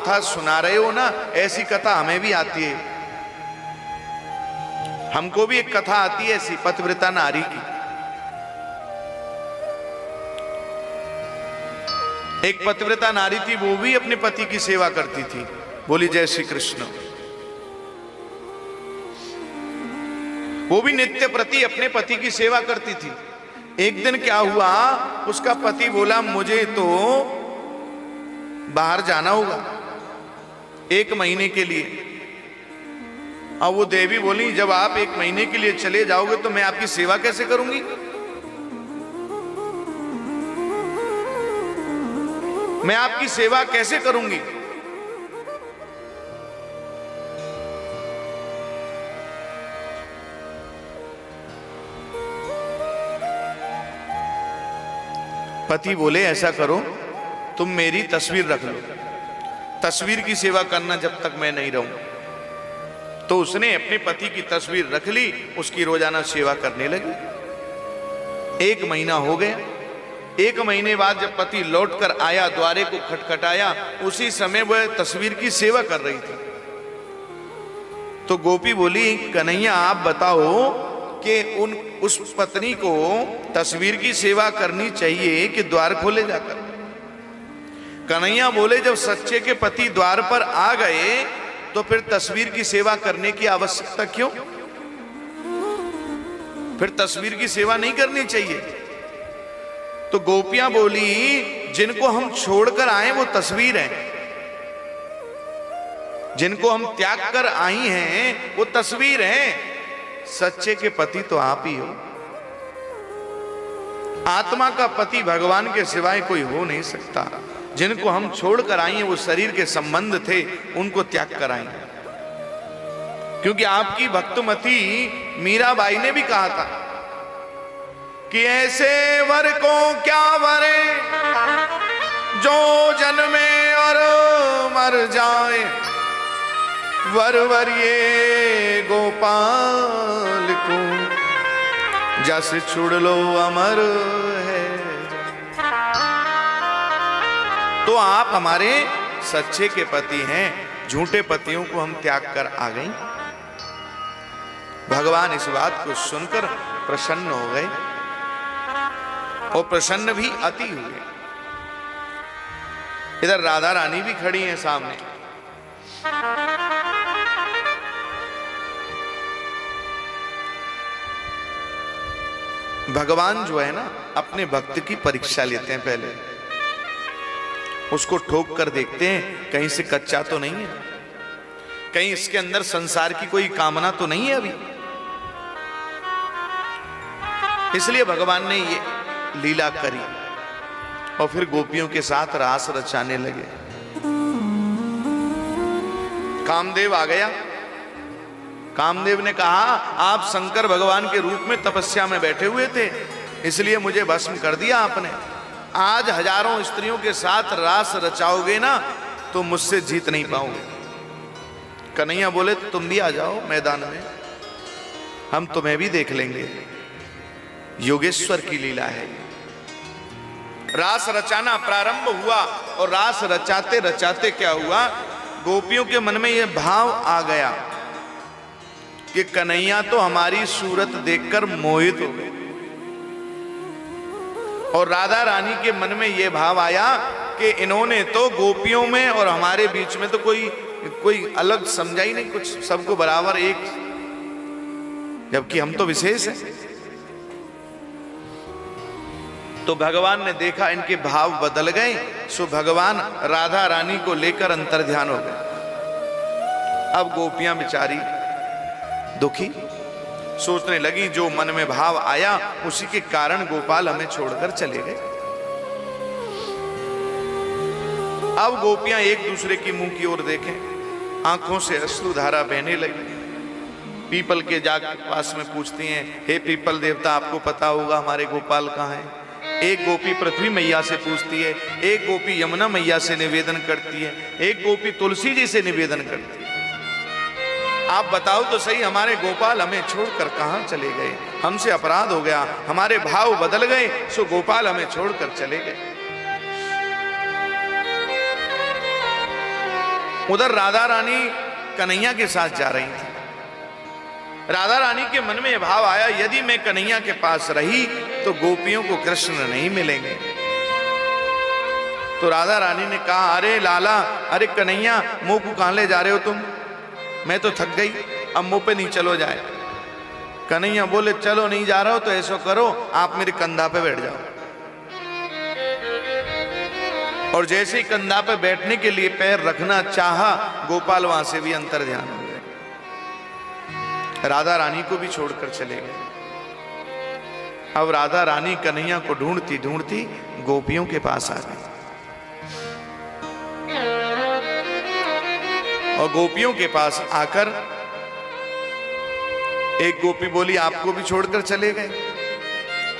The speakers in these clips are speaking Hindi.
कथा सुना रहे हो ना, ऐसी कथा हमें भी आती है। हमको भी एक कथा आती है ऐसी, पतिव्रता नारी की। एक पतिव्रता नारी थी, वो भी अपने पति की सेवा करती थी। बोली जय श्री कृष्ण। वो भी नित्य प्रति अपने पति की सेवा करती थी। एक दिन क्या हुआ, उसका पति बोला मुझे तो बाहर जाना होगा 1 महीने के लिए। अब वो देवी बोली जब आप 1 महीने के लिए चले जाओगे तो मैं आपकी सेवा कैसे करूंगी? मैं आपकी सेवा कैसे करूंगी? पति बोले ऐसा करो, तुम मेरी तस्वीर रख लो, तस्वीर की सेवा करना जब तक मैं नहीं रहूं। तो उसने अपने पति की तस्वीर रख ली, उसकी रोजाना सेवा करने लगी। 1 महीना हो गया। 1 महीने बाद जब पति लौटकर आया, द्वारे को खटखटाया, उसी समय वह तस्वीर की सेवा कर रही थी। तो गोपी बोली कन्हैया आप बताओ कि उस पत्नी को तस्वीर की सेवा करनी चाहिए कि द्वार खोले जाकर? कन्हैया बोले जब सच्चे के पति द्वार पर आ गए तो फिर तस्वीर की सेवा करने की आवश्यकता क्यों? फिर तस्वीर की सेवा नहीं करनी चाहिए। तो गोपियां बोली जिनको हम छोड़कर आए वो तस्वीर है, जिनको हम त्याग कर आई हैं वो तस्वीर है। सच्चे के पति तो आप ही हो। आत्मा का पति भगवान के सिवाय कोई हो नहीं सकता। जिनको हम छोड़कर आई हैं वो शरीर के संबंध थे, उनको त्याग कर आई। क्योंकि आपकी भक्तमती मीराबाई ने भी कहा था कि ऐसे वर को क्या वरे जो जन्मे और मर जाए, वर वरिये गोपाल को जस छुड़ लो अमर है। तो आप हमारे सच्चे के पति हैं, झूठे पतियों को हम त्याग कर आ गई। भगवान इस बात को सुनकर प्रसन्न हो गए और प्रसन्न भी अति हुए। इधर राधा रानी भी खड़ी हैं सामने। भगवान जो है ना अपने भक्त की परीक्षा लेते हैं। पहले उसको ठोक कर देखते हैं कहीं से कच्चा तो नहीं है, कहीं इसके अंदर संसार की कोई कामना तो नहीं है अभी। इसलिए भगवान ने ये लीला करी और फिर गोपियों के साथ रास रचाने लगे। कामदेव आ गया। कामदेव ने कहा आप शंकर भगवान के रूप में तपस्या में बैठे हुए थे, इसलिए मुझे भस्म कर दिया आपने। आज हजारों स्त्रियों के साथ रास रचाओगे ना तो मुझसे जीत नहीं पाओगे। कन्हैया बोले तो तुम भी आ जाओ मैदान में, हम तुम्हें भी देख लेंगे। योगेश्वर की लीला है। रास रचाना प्रारंभ हुआ और रास रचाते रचाते क्या हुआ, गोपियों के मन में यह भाव आ गया कि कन्हैया तो हमारी सूरत देखकर मोहित हो गए। और राधा रानी के मन में यह भाव आया कि इन्होंने तो गोपियों में और हमारे बीच में तो कोई अलग समझा ही नहीं, कुछ सबको बराबर एक, जबकि हम तो विशेष हैं। तो भगवान ने देखा इनके भाव बदल गए, सो भगवान राधा रानी को लेकर अंतर्ध्यान हो गए। अब गोपियां बेचारी दुखी, सोचने लगी जो मन में भाव आया उसी के कारण गोपाल हमें छोड़कर चले गए। अब गोपियां एक दूसरे की मुंह की ओर देखें, आंखों से अश्रुधारा बहने लगी। पीपल के जाग पास में पूछती हैं, हे पीपल देवता आपको पता होगा हमारे गोपाल कहाँ हैं? एक गोपी पृथ्वी मैया से पूछती है, एक गोपी यमुना मैया से निवेदन करती है, एक गोपी तुलसी जी से निवेदन करती है। आप बताओ तो सही हमारे गोपाल हमें छोड़कर कहां चले गए? हमसे अपराध हो गया, हमारे भाव बदल गए, सो गोपाल हमें छोड़कर चले गए। उधर राधा रानी कन्हैया के साथ जा रही थी। राधा रानी के मन में यह भाव आया, यदि मैं कन्हैया के पास रही तो गोपियों को कृष्ण नहीं मिलेंगे। तो राधा रानी ने कहा, अरे लाला, अरे कन्हैया, मुंह को कहां ले जा रहे हो तुम? मैं तो थक गई, अब मुंह पे नहीं चलो जाए। कन्हैया बोले, चलो नहीं जा रहा हो तो ऐसा करो, आप मेरे कंधा पे बैठ जाओ। और जैसे ही कंधा पे बैठने के लिए पैर रखना चाहा, गोपाल वहां से भी अंतर ध्यान हो गए, राधा रानी को भी छोड़कर चले गए। अब राधा रानी कन्हैया को ढूंढती ढूंढती गोपियों के पास आ गई और गोपियों के पास आकर एक गोपी बोली, आपको भी छोड़कर चले गए?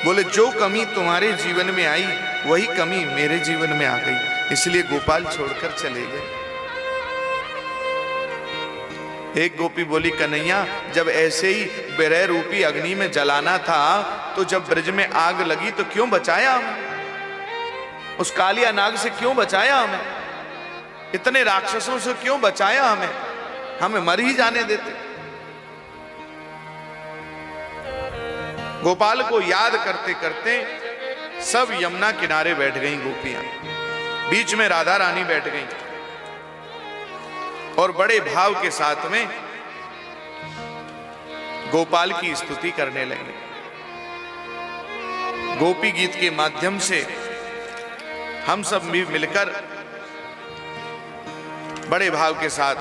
बोले, जो कमी तुम्हारे जीवन में आई वही कमी मेरे जीवन में आ गई, इसलिए गोपाल छोड़कर चले गए। एक गोपी बोली, कन्हैया, जब ऐसे ही विरह रूपी अग्नि में जलाना था तो जब ब्रज में आग लगी तो क्यों बचाया हमें? उस कालिया नाग से क्यों बचाया हमें? इतने राक्षसों से क्यों बचाया हमें? हमें मर ही जाने देते। गोपाल को याद करते करते सब यमुना किनारे बैठ गईं गोपियां, बीच में राधा रानी बैठ गईं और बड़े भाव के साथ में गोपाल की स्तुति करने लगे। गोपी गीत के माध्यम से हम सब भी मिलकर बड़े भाव के साथ